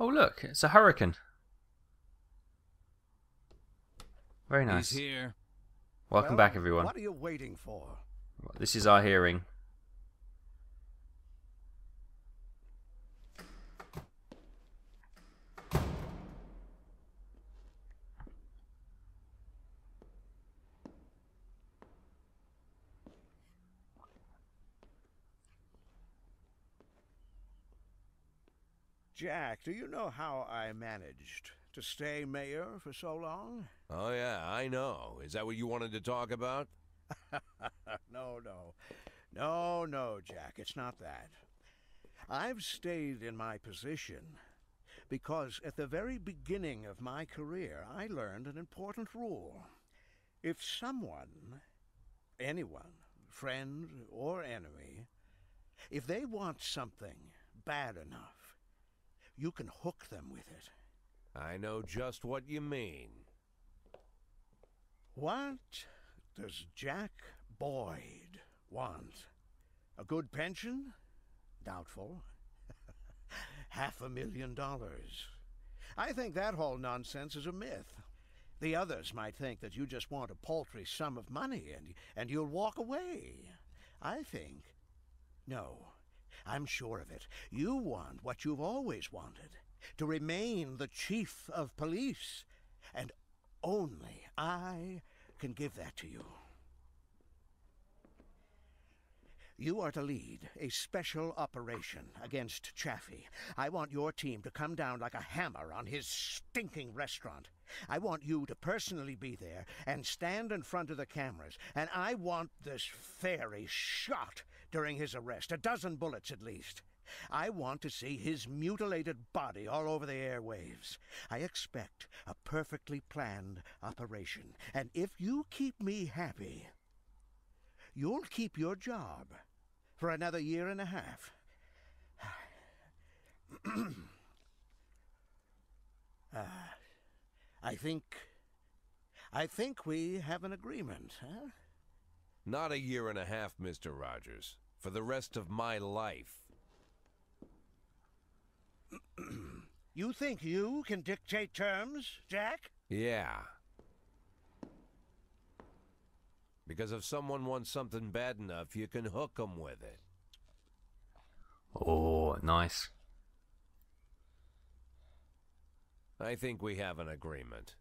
Oh look, it's a hurricane. Very nice. He's here. Welcome back, everyone. What are you waiting for? This is our hearing. Jack, do you know how I managed to stay mayor for so long? Oh, yeah, I know. Is that what you wanted to talk about? No, Jack, it's not that. I've stayed in my position because at the very beginning of my career, I learned an important rule. If someone, anyone, friend or enemy, if they want something bad enough, you can hook them with it. I know just what you mean. What does Jack Boyd want? A good pension? Doubtful. $500,000. I think that whole nonsense is a myth. The others might think that you just want a paltry sum of money and you'll walk away. I think, no, I'm sure of it. You want what you've always wanted, to remain the chief of police, and only I can give that to you. You are to lead a special operation against Chaffee. I want your team to come down like a hammer on his stinking restaurant. I want you to personally be there and stand in front of the cameras. And I want this fairy shot during his arrest, 12 bullets at least. I want to see his mutilated body all over the airwaves. I expect a perfectly planned operation. And if you keep me happy, you'll keep your job for another 1.5 years. I think we have an agreement, huh? Not 1.5 years, Mr. Rogers. For the rest of my life. You think you can dictate terms, Jack? Yeah. Because if someone wants something bad enough, you can hook them with it. Oh, nice. I think we have an agreement.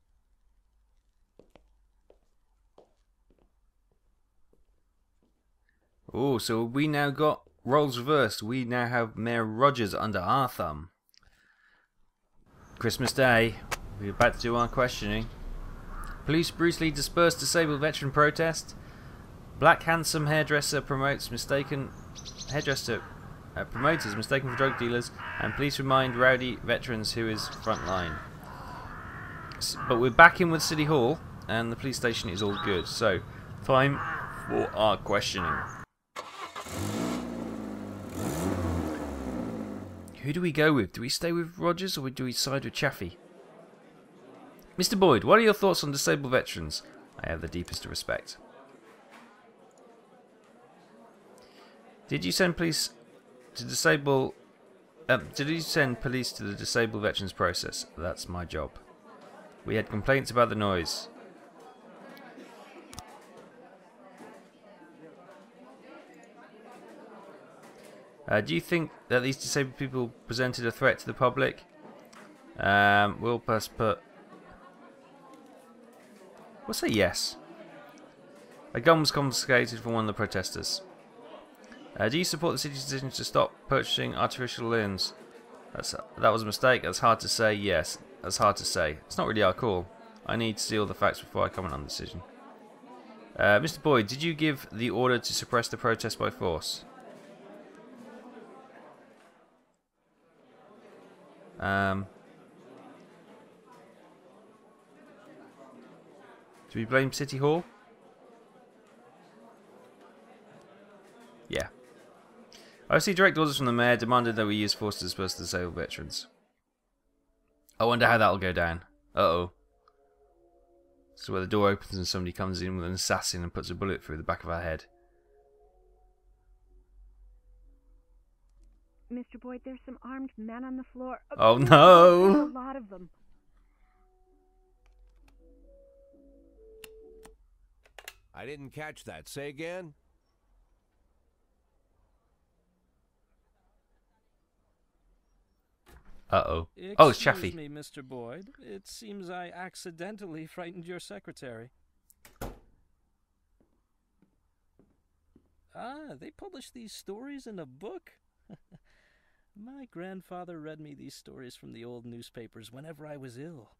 Oh, so we now got roles reversed. We now have Mayor Rogers under our thumb. Christmas Day. We're about to do our questioning. Police brutally disperse disabled veteran protest. Black handsome hairdresser promotes mistaken hairdresser promoters mistaken for drug dealers, and police remind rowdy veterans who is frontline. But we're back in with City Hall, and the police station is all good. So, time for our questioning. Who do we go with? Do we stay with Rogers or do we side with Chaffee? Mr. Boyd, what are your thoughts on disabled veterans? I have the deepest respect. Did you send police to disable... did you send police to the disabled veterans process? That's my job. We had complaints about the noise. Do you think that these disabled people presented a threat to the public? We'll put... We'll say yes. A gun was confiscated from one of the protesters. Do you support the city's decision to stop purchasing artificial limbs? That was a mistake. That's hard to say. Yes, that's hard to say. It's not really our call. I need to see all the facts before I comment on the decision. Mr. Boyd, did you give the order to suppress the protest by force? Do we blame City Hall? Yeah. I received direct orders from the mayor demanded that we use force to disperse the disabled veterans. I wonder how that'll go down. Uh-oh. This is where the door opens and somebody comes in with an assassin and puts a bullet through the back of our head. Mr. Boyd, there's some armed men on the floor. Oh There's no! a lot of them. I didn't catch that. Say again? Uh-oh. Oh, it's Excuse Chaffee. me, Mr. Boyd. It seems I accidentally frightened your secretary. Ah, they published these stories in a book? My grandfather read me these stories from the old newspapers whenever I was ill.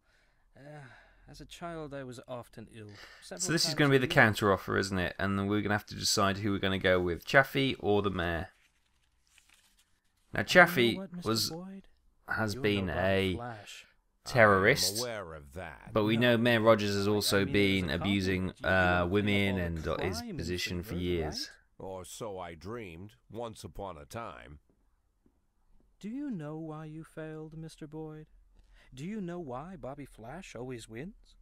As a child, I was often ill. So this is going to be the counter offer, isn't it? And then we're going to have to decide who we're going to go with, Chaffee or the mayor. Now, Chaffee has been a terrorist, I'm aware of that. but we know Mayor Rogers has also been abusing women and his position for years. Or so I dreamed, once upon a time. Do you know why you failed, Mr. Boyd? Do you know why Bobby Flash always wins?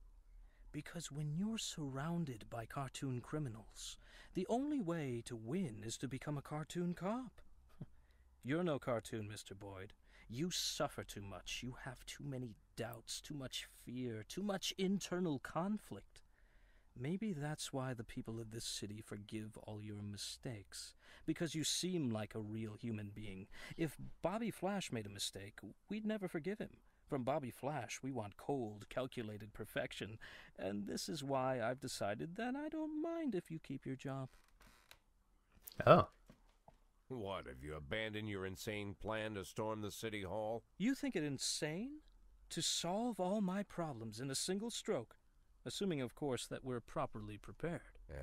Because when you're surrounded by cartoon criminals, the only way to win is to become a cartoon cop. You're no cartoon, Mr. Boyd. You suffer too much. You have too many doubts, too much fear, too much internal conflict. Maybe that's why the people of this city forgive all your mistakes, because you seem like a real human being. If Bobby Flash made a mistake, we'd never forgive him. From Bobby Flash, we want cold, calculated perfection, and this is why I've decided that I don't mind if you keep your job. Oh. What, have you abandoned your insane plan to storm the city hall? You think it insane? To solve all my problems in a single stroke? Assuming, of course, that we're properly prepared.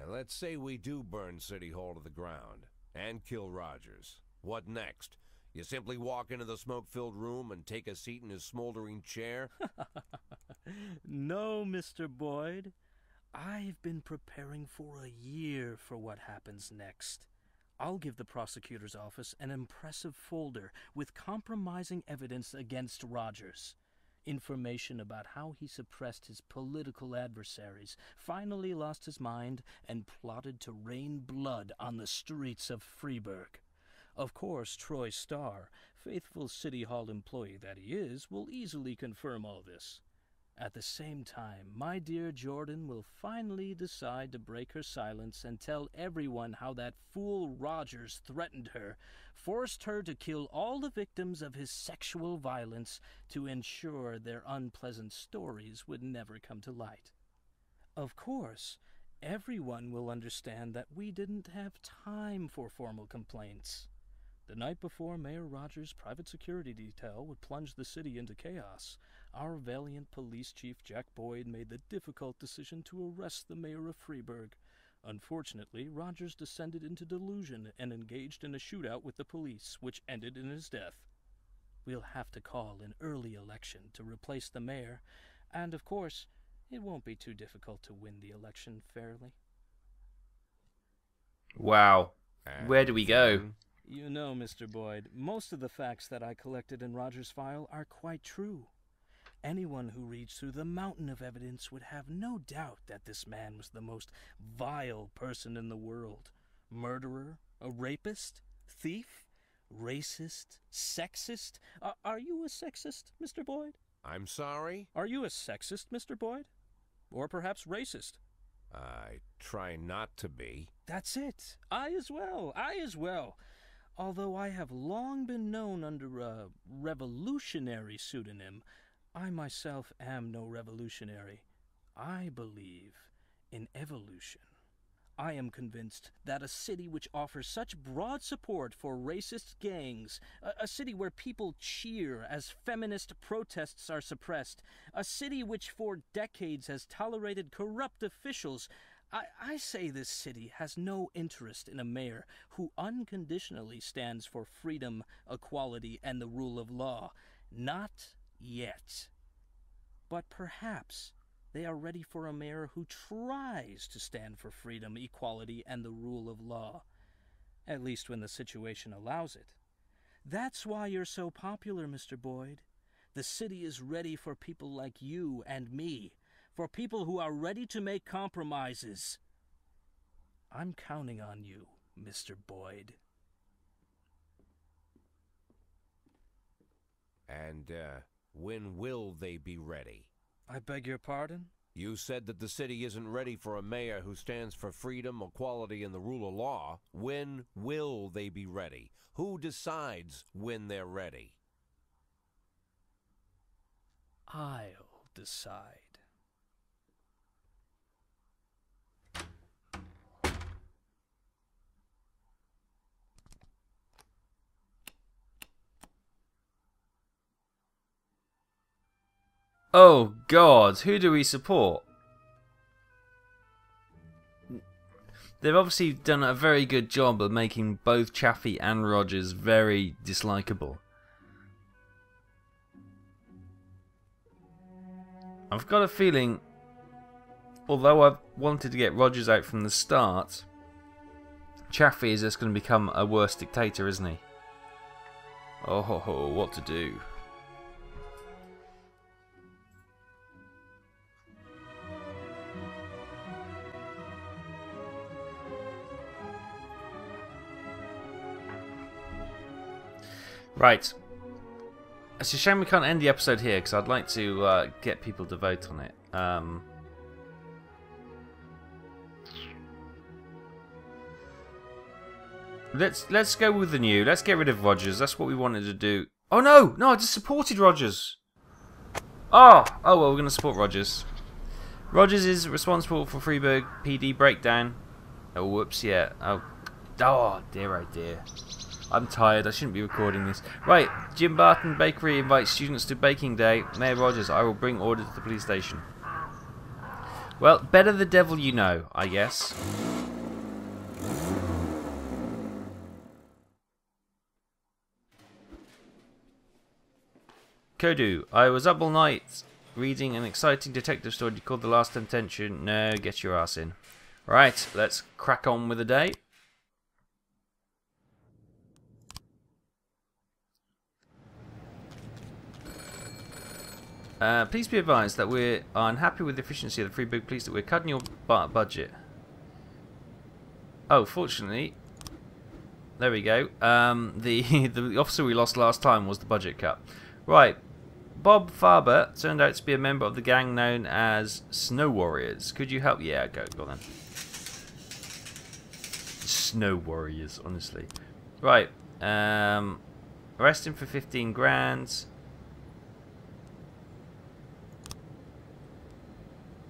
Let's say we do burn City Hall to the ground and kill Rogers. What next? You simply walk into the smoke-filled room and take a seat in his smoldering chair? No, Mr. Boyd. I've been preparing for a year for what happens next. I'll give the prosecutor's office an impressive folder with compromising evidence against Rogers. Information about how he suppressed his political adversaries, finally lost his mind, and plotted to rain blood on the streets of Freeburg. Of course, Troy Starr, faithful City Hall employee that he is, will easily confirm all this. At the same time, my dear Jordan will finally decide to break her silence and tell everyone how that fool Rogers threatened her, forced her to kill all the victims of his sexual violence to ensure their unpleasant stories would never come to light. Of course, everyone will understand that we didn't have time for formal complaints. The night before Mayor Rogers' private security detail would plunge the city into chaos, our valiant police chief Jack Boyd made the difficult decision to arrest the mayor of Freeburg. Unfortunately, Rogers descended into delusion and engaged in a shootout with the police, which ended in his death. We'll have to call an early election to replace the mayor, and of course, it won't be too difficult to win the election fairly. Wow. Where do we go? You know, Mr. Boyd, most of the facts that I collected in Rogers' file are quite true. Anyone who reads through the mountain of evidence would have no doubt that this man was the most vile person in the world. Murderer, a rapist, thief, racist, sexist. Are you a sexist, Mr. Boyd? I'm sorry? Are you a sexist, Mr. Boyd? Or perhaps racist? I try not to be. That's it. I as well. Although I have long been known under a revolutionary pseudonym, I myself am no revolutionary. I believe in evolution. I am convinced that a city which offers such broad support for racist gangs, a city where people cheer as feminist protests are suppressed, a city which for decades has tolerated corrupt officials, I say this city has no interest in a mayor who unconditionally stands for freedom, equality, and the rule of law. Not yet. But perhaps they are ready for a mayor who tries to stand for freedom, equality, and the rule of law. At least when the situation allows it. That's why you're so popular, Mr. Boyd. The city is ready for people like you and me. For people who are ready to make compromises. I'm counting on you, Mr. Boyd. And, when will they be ready? I beg your pardon? You said that the city isn't ready for a mayor who stands for freedom, equality, and the rule of law. When will they be ready? Who decides when they're ready? I'll decide. Oh God, who do we support? They've obviously done a very good job of making both Chaffee and Rogers very dislikable. I've got a feeling, although I've wanted to get Rogers out from the start, Chaffee is just going to become a worse dictator, isn't he? Oh, what to do? Right. It's a shame we can't end the episode here because I'd like to get people to vote on it. Let's go with the new. Let's get rid of Rogers. That's what we wanted to do. Oh no, no, I just supported Rogers. Oh well, we're going to support Rogers. Rogers is responsible for Freeburg PD breakdown. Oh whoops, yeah. Oh dear, oh dear. I'm tired, I shouldn't be recording this. Right, Jim Barton Bakery invites students to baking day. Mayor Rogers, I will bring order to the police station. Well, better the devil you know, I guess. Kodu, I was up all night reading an exciting detective story called The Last Temptation. No, get your ass in. Right, let's crack on with the day. Please be advised that we are unhappy with the efficiency of the Freeburg Police, that we're cutting your budget. Oh, fortunately, there we go. The officer we lost last time was the budget cut. Right, Bob Farber turned out to be a member of the gang known as Snow Warriors. Could you help? Yeah, go on then. Snow Warriors, honestly. Right, arrest him for 15 grand.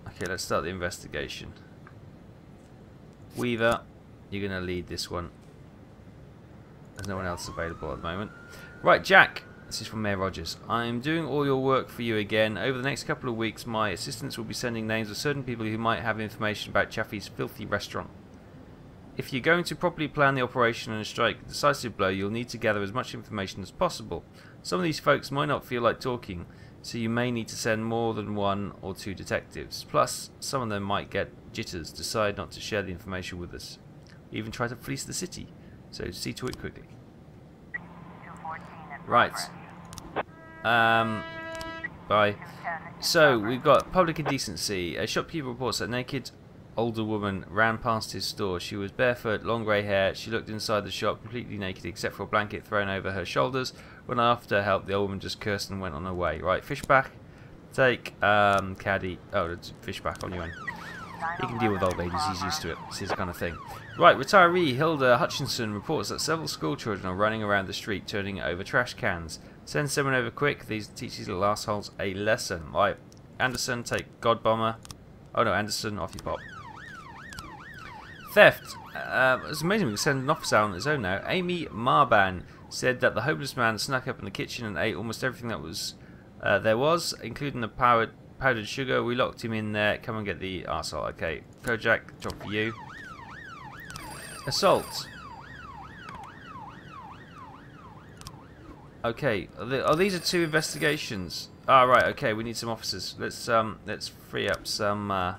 Okay, let's start the investigation. Weaver, you're going to lead this one. There's no one else available at the moment. Right, Jack. This is from Mayor Rogers. I'm doing all your work for you again. Over the next couple of weeks, my assistants will be sending names of certain people who might have information about Chaffee's filthy restaurant. If you're going to properly plan the operation and strike a decisive blow, you'll need to gather as much information as possible. Some of these folks might not feel like talking, so you may need to send more than 1 or 2 detectives. Plus, some of them might get jitters, decide not to share the information with us, even try to fleece the city. So see to it quickly. Right. Bye. So, we've got public indecency. A shopkeeper reports that a naked older woman ran past his store. She was barefoot, long grey hair. She looked inside the shop completely naked except for a blanket thrown over her shoulders. When after help, the old woman just cursed and went on her way. Right, Fishback. Take, Caddy. Oh, it's Fishback on you end. He can deal with old ladies, he's used to it. It's his kind of thing. Right, retiree Hilda Hutchinson reports that several school children are running around the street turning over trash cans. Send someone over quick, these teach these little assholes a lesson. Right, Anderson, take God Bomber. Oh no, Anderson, off you pop. Theft. It's amazing we can send an officer out on his own now. Amy Marban said that the homeless man snuck up in the kitchen and ate almost everything that was there was, including the powdered sugar. We locked him in there. Come and get the arsehole. Okay, Kojak, job for you. Assault. Okay, these are 2 investigations. Ah, right. Okay, we need some officers. Let's free up some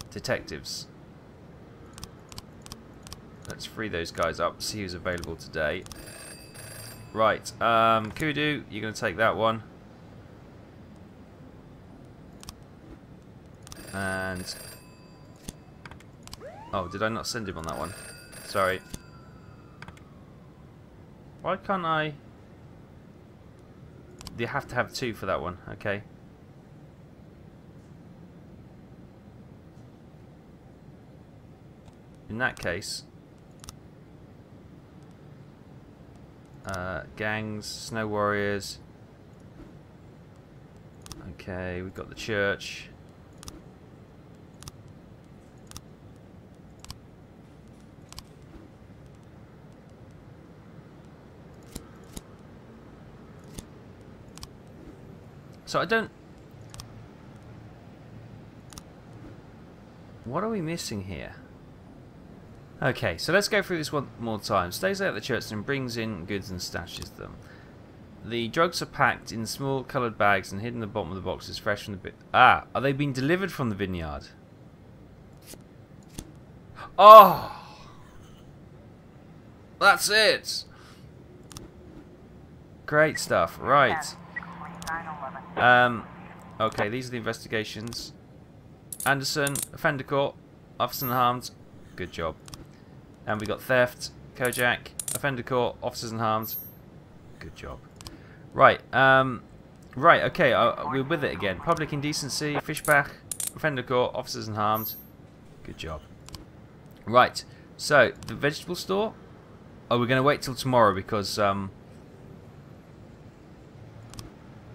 detectives. Let's free those guys up. See who's available today. Right, Kudu, you're going to take that one. And... oh, did I not send him on that one? Sorry. Why can't I... you have to have 2 for that one. Okay. In that case, gangs, snow warriors. Okay, we've got the church. So I don't... What are we missing here? Okay, so let's go through this one more time. Stays out at the church and brings in goods and stashes them. The drugs are packed in small coloured bags and hidden in the bottom of the boxes fresh from the are they being delivered from the vineyard? Oh! That's it! Great stuff, right. Okay, these are the investigations. Anderson, offender caught, officer unharmed, good job. And we got theft, Kojak, offender caught, officers unharmed, good job. Right, right, okay, we're with it again. Public indecency, Fishback, offender caught, officers unharmed, good job. Right, so, the vegetable store? Oh, we're going to wait till tomorrow because,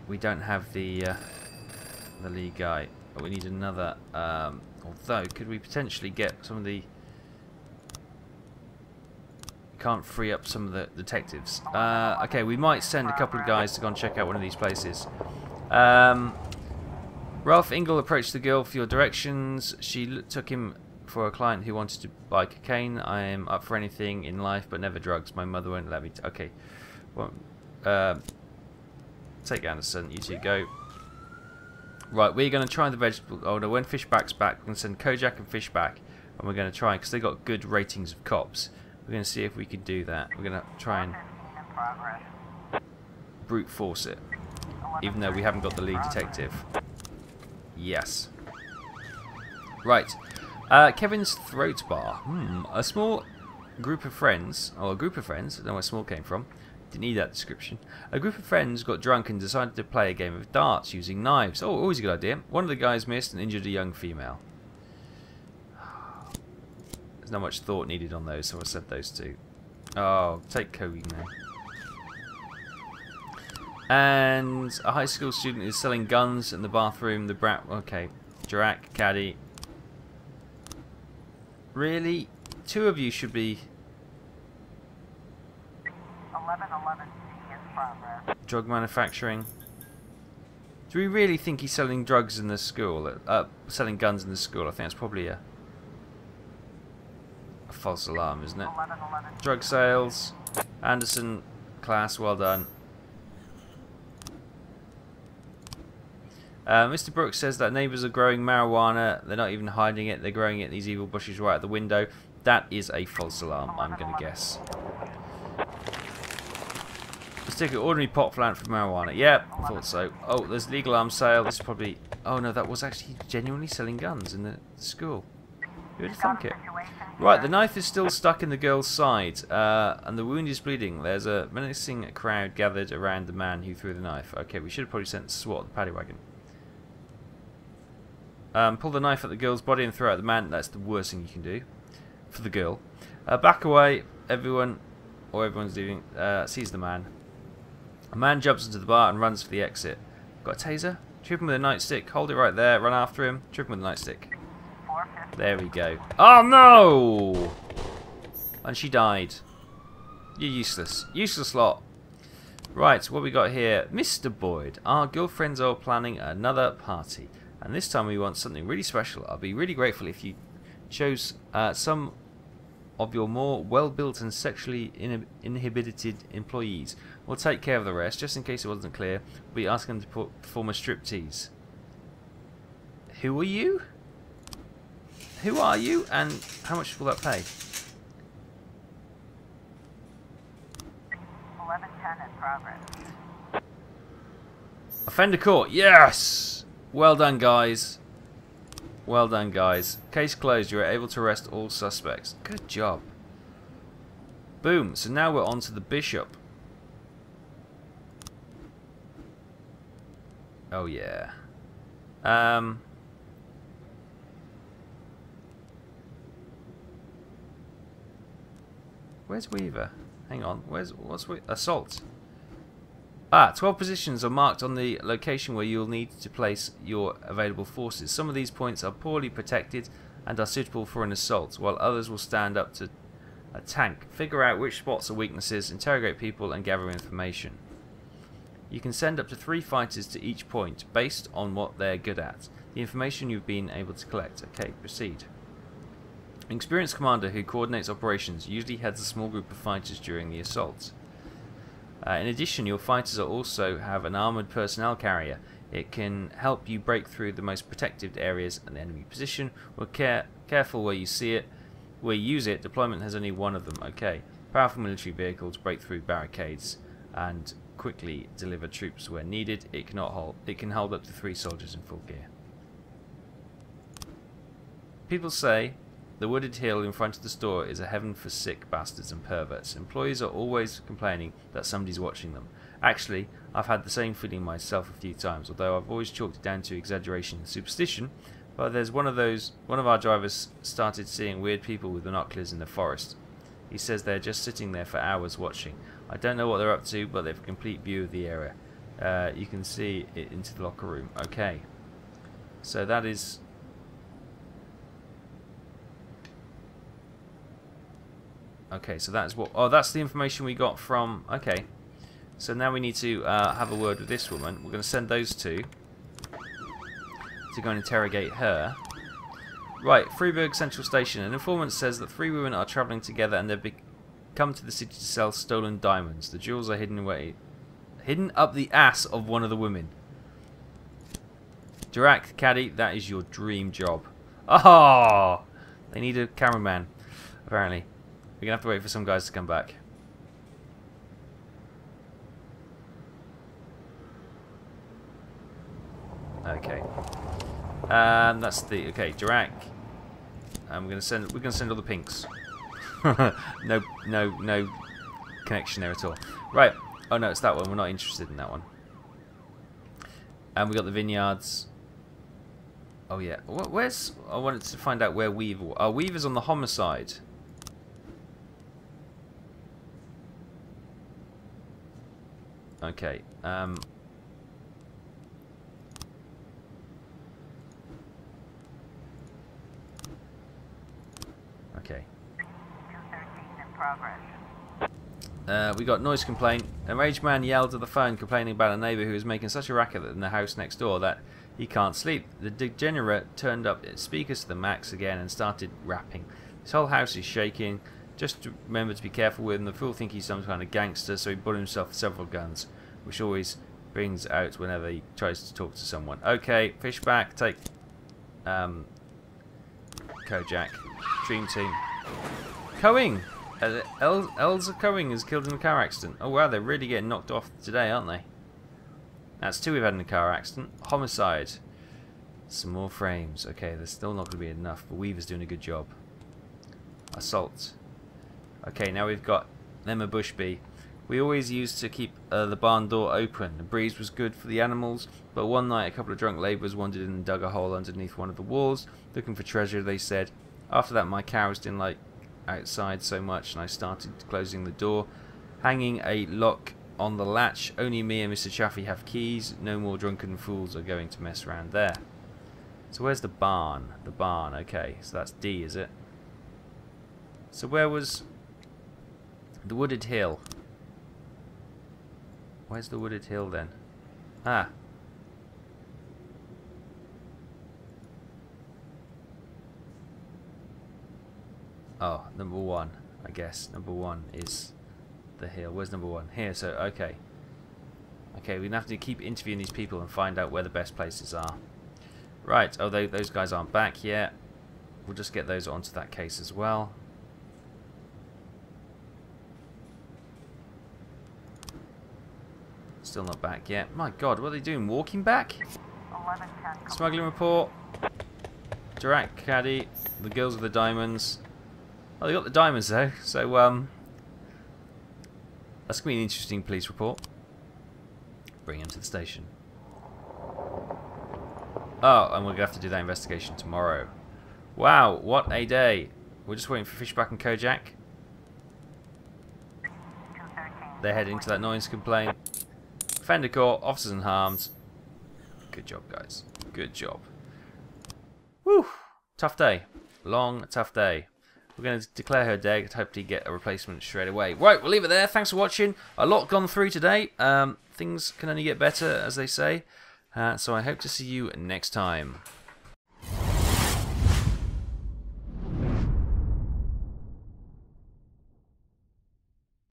we don't have the lead guy. But we need another, although, could we potentially get some of the... Can't free up some of the detectives. Okay, we might send a couple of guys to go and check out one of these places. Ralph Ingle approached the girl for your directions. She took him for a client who wanted to buy cocaine. I am up for anything in life, but never drugs. My mother won't let me. Okay. Well, take Anderson. You two go. Right, we're going to try the vegetable... Oh no, when Fishback's back, we're going to send Kojak and Fishback. And we're going to try, because they got good ratings of cops. We're going to see if we can do that. We're going to try and brute force it. Even though we haven't got the lead detective. Yes. Right. Kevin's throat bar. A small group of friends. Oh, a group of friends. I don't know where small came from. Didn't need that description. A group of friends got drunk and decided to play a game of darts using knives. Oh, always a good idea. One of the guys missed and injured a young female. There's not much thought needed on those, so I said those two. Oh, take Kogi now. And a high school student is selling guns in the bathroom. The brat. Okay, Jarak, Caddy. Really? 2 of you should be. 1111 in progress. Drug manufacturing. Do we really think he's selling drugs in the school? Selling guns in the school? I think that's probably a false alarm, isn't it? 1111. Drug sales. Anderson class, well done. Mr. Brooks says that neighbours are growing marijuana. They're not even hiding it. They're growing it in these evil bushes right at the window. That is a false alarm, I'm going to guess. Let's take an ordinary pot plant for marijuana. Yep, I thought so. Oh, there's legal arms sale. This is probably... Oh no, that was actually genuinely selling guns in the school. Who'd have thunk it? Right, the knife is still stuck in the girl's side, and the wound is bleeding. There's a menacing crowd gathered around the man who threw the knife. Okay, we should have probably sent SWAT at the paddy wagon. Pull the knife at the girl's body and throw out the man. That's the worst thing you can do for the girl. Back away, everyone, or everyone's leaving. Sees the man. A man jumps into the bar and runs for the exit. Got a taser? Trip him with a nightstick. Hold it right there. Run after him. Trip him with a nightstick. There we go. Oh no! And she died. You're useless. Useless lot. Right, what we got here? Mr. Boyd. Our girlfriends are planning another party. And this time we want something really special. I'll be really grateful if you chose some of your more well-built and sexually inhibited employees. We'll take care of the rest. Just in case it wasn't clear, we'll be asking them to perform a striptease. Who are you? Who are you, and how much will that pay? 1110 in progress. Offender caught. Yes! Well done, guys. Well done, guys. Case closed. You are able to arrest all suspects. Good job. Boom. So now we're on to the bishop. Oh yeah. Where's Weaver? Hang on. What's assault? 12 positions are marked on the location where you'll need to place your available forces. Some of these points are poorly protected and are suitable for an assault, while others will stand up to a tank. Figure out which spots are weaknesses, interrogate people, and gather information. You can send up to 3 fighters to each point, based on what they're good at. The information you've been able to collect. Okay, proceed. An experienced commander who coordinates operations usually heads a small group of fighters during the assault. In addition, your fighters also have an armoured personnel carrier. It can help you break through the most protected areas in the enemy position. Well, careful where you see it. Where you use it, deployment has only one of them. Okay. Powerful military vehicle to break through barricades and quickly deliver troops where needed. It can hold up to 3 soldiers in full gear. People say the wooded hill in front of the store is a heaven for sick bastards and perverts. Employees are always complaining that somebody's watching them. Actually, I've had the same feeling myself a few times, although I've always chalked it down to exaggeration and superstition. But there's one of our drivers started seeing weird people with binoculars in the forest. He says they're just sitting there for hours watching. I don't know what they're up to, but they have a complete view of the area. You can see it into the locker room. Okay. So that is... Okay, so that's what... Oh, that's the information we got from... Okay. So now we need to have a word with this woman. We're going to send those two to go and interrogate her. Right, Freeburg Central Station. An informant says that 3 women are travelling together and they've come to the city to sell stolen diamonds. The jewels are hidden up the ass of one of the women. Dirac, Caddy, that is your dream job. Oh! They need a cameraman, apparently. We're going to have to wait for some guys to come back. Okay. That's the... Okay, Dirac. We're going to send all the pinks. no connection there at all. Right. Oh no, it's that one. We're not interested in that one. And we got the vineyards. Oh yeah. Where's... I wanted to find out where Weaver... Oh, Weaver's on the homicide. Okay. Okay. 213 in progress. We got noise complaint. A enraged man yelled at the phone complaining about a neighbour who was making such a racket in the house next door that he can't sleep. The degenerate turned up its speakers to the max again and started rapping. His whole house is shaking. Just remember to be careful with him. The fool think he's some kind of gangster, so he bought himself several guns, which always brings out whenever he tries to talk to someone. Okay, Fishback, take Kojak. Dream Team. Coing! Elza Coing is killed in a car accident. Oh wow, they're really getting knocked off today, aren't they? That's 2 we've had in a car accident. Homicide. Some more frames. Okay, there's still not going to be enough, but Weaver's doing a good job. Assault. Okay, now we've got Emma Bushby. We always used to keep the barn door open. The breeze was good for the animals, but one night a couple of drunk labourers wandered in and dug a hole underneath one of the walls, looking for treasure, they said. After that, my cows didn't like outside so much, and I started closing the door, hanging a lock on the latch. Only me and Mr. Chaffee have keys. No more drunken fools are going to mess around there. So where's the barn? The barn, okay. So that's D, is it? So where was the wooded hill? Where's the wooded hill then? Ah. Oh, number 1, I guess. Number 1 is the hill. Where's number 1? Here, so, okay. Okay, we're going to have to keep interviewing these people and find out where the best places are. Right, oh, those guys aren't back yet. We'll just get those onto that case as well. Still not back yet. My god, what are they doing? Walking back? 1110. Smuggling report. Dirac Caddy. The girls with the diamonds. Oh, they got the diamonds though. So, that's going to be an interesting police report. Bring him to the station. Oh, and we're going to have to do that investigation tomorrow. Wow, what a day. We're just waiting for Fishback and Kojak. 213. They're heading to that noise complaint. Fender Court, officers unharmed. Good job, guys. Good job. Whew. Tough day. Long, tough day. We're going to declare her dead. Hopefully get a replacement straight away. Right, we'll leave it there. Thanks for watching. A lot gone through today. Things can only get better, as they say. So I hope to see you next time.